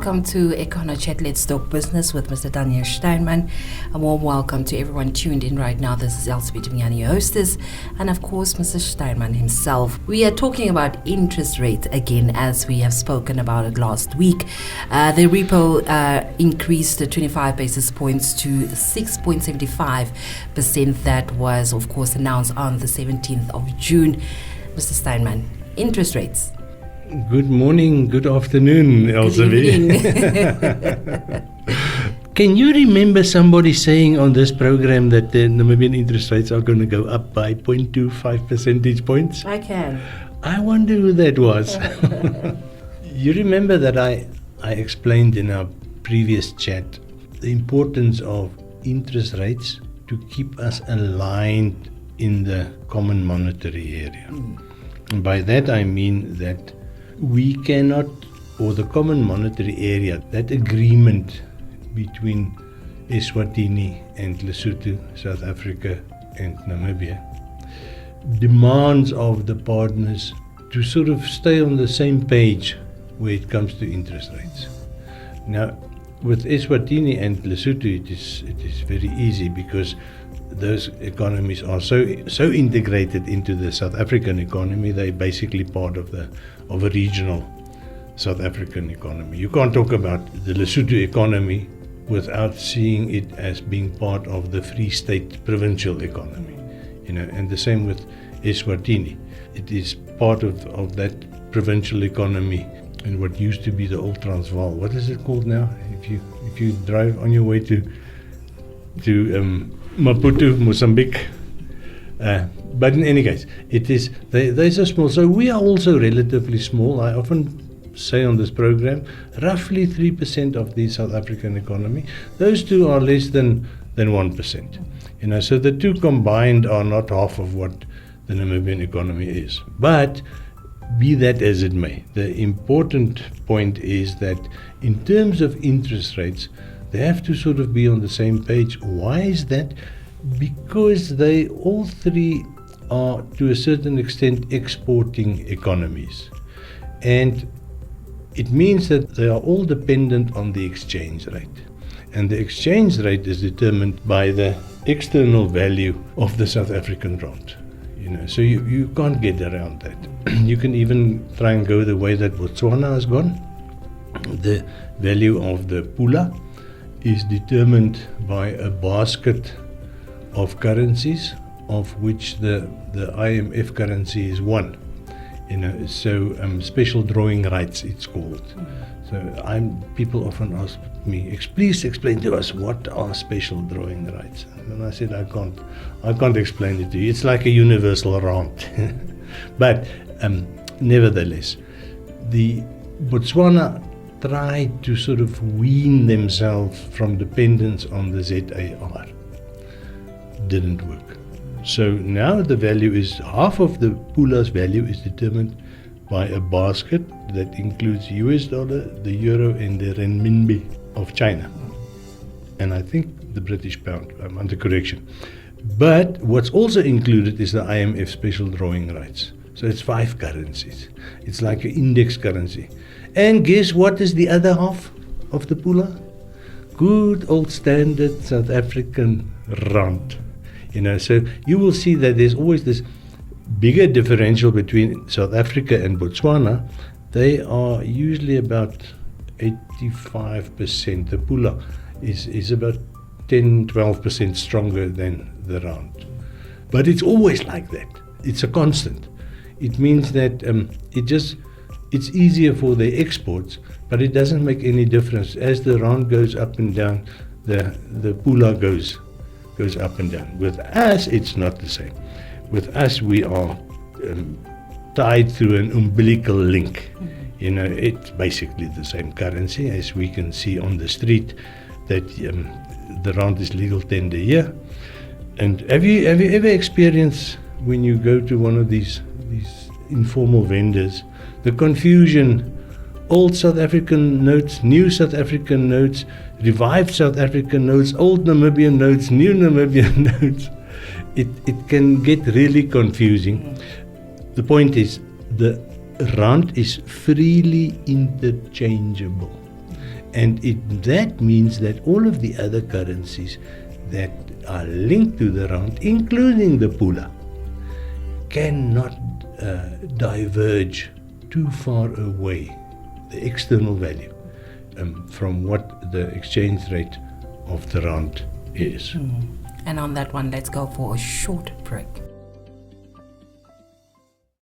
welcome to Econo Chat Let's Talk Business with Mr. Daniel Steinman. A warm welcome to everyone tuned in right now. This is Elspeth Miani, your hostess, and of course Mr. Steinman himself. We are talking about interest rate again, as we have spoken about it last week. The repo increased 25 basis points to 6.75%. That was, of course, announced on the 17th of June. Mr. Steinman, interest rates. Good morning, good afternoon, Elspeth. Can you remember somebody saying on this program that the Namibian interest rates are going to go up by 0.25 percentage points? I can. I wonder who that was. You remember that I explained in our previous chat the importance of interest rates to keep us aligned in the common monetary area. And by that I mean that we cannot, or the common monetary area, that agreement between Eswatini and Lesotho, South Africa and Namibia, demands of the partners to sort of stay on the same page when it comes to interest rates. Now, with Eswatini and Lesotho, it is very easy because those economies are so integrated into the South African economy. They're basically part of a regional South African economy. You can't talk about the Lesotho economy without seeing it as being part of the Free State provincial economy. And the same with Eswatini. It is part of that provincial economy in what used to be the old Transvaal. What is it called now? If you drive on your way to Maputo, Mozambique. But in any case, they're so small. So we are also relatively small. I often say on this program, roughly 3% of the South African economy. Those two are less than 1%. So the two combined are not half of what the Namibian economy is. But be that as it may, the important point is that in terms of interest rates, they have to sort of be on the same page. Why is that? Because they all three are, to a certain extent, exporting economies. And it means that they are all dependent on the exchange rate. And the exchange rate is determined by the external value of the South African rand. So you can't get around that. You can even try and go the way that Botswana has gone. The value of the pula is determined by a basket of currencies, of which the IMF currency is one. So special drawing rights it's called. So people often ask me, please explain to us what are special drawing rights. And I said I can't explain it to you. It's like a universal rand. But nevertheless, the Botswana tried to sort of wean themselves from dependence on the ZAR. Didn't work. So now the value is, half of the pula's value is determined by a basket that includes US dollar, the euro and the renminbi of China. And I think the British pound, I'm under correction. But what's also included is the IMF special drawing rights. So it's 5 currencies. It's like an index currency. And guess what is the other half of the pula? Good old standard South African rand. So you will see that there's always this bigger differential between South Africa and Botswana. They are usually about 85%. The pula is about 10-12% stronger than the rand. But it's always like that. It's a constant. It means that it's easier for the exports, but it doesn't make any difference. As the rand goes up and down, the pula goes up and down. With us, it's not the same. With us, we are tied through an umbilical link. It's basically the same currency as we can see on the street, that the rand is legal tender here. And have you ever experienced, when you go to one of these informal vendors, the confusion? Old South African notes, new South African notes, revived South African notes, old Namibian notes, new Namibian notes. It can get really confusing. The point is, the rand is freely interchangeable. And that means that all of the other currencies that are linked to the rand, including the pula, cannot diverge too far away, the external value, from what the exchange rate of the rand is. And on that one, let's go for a short break.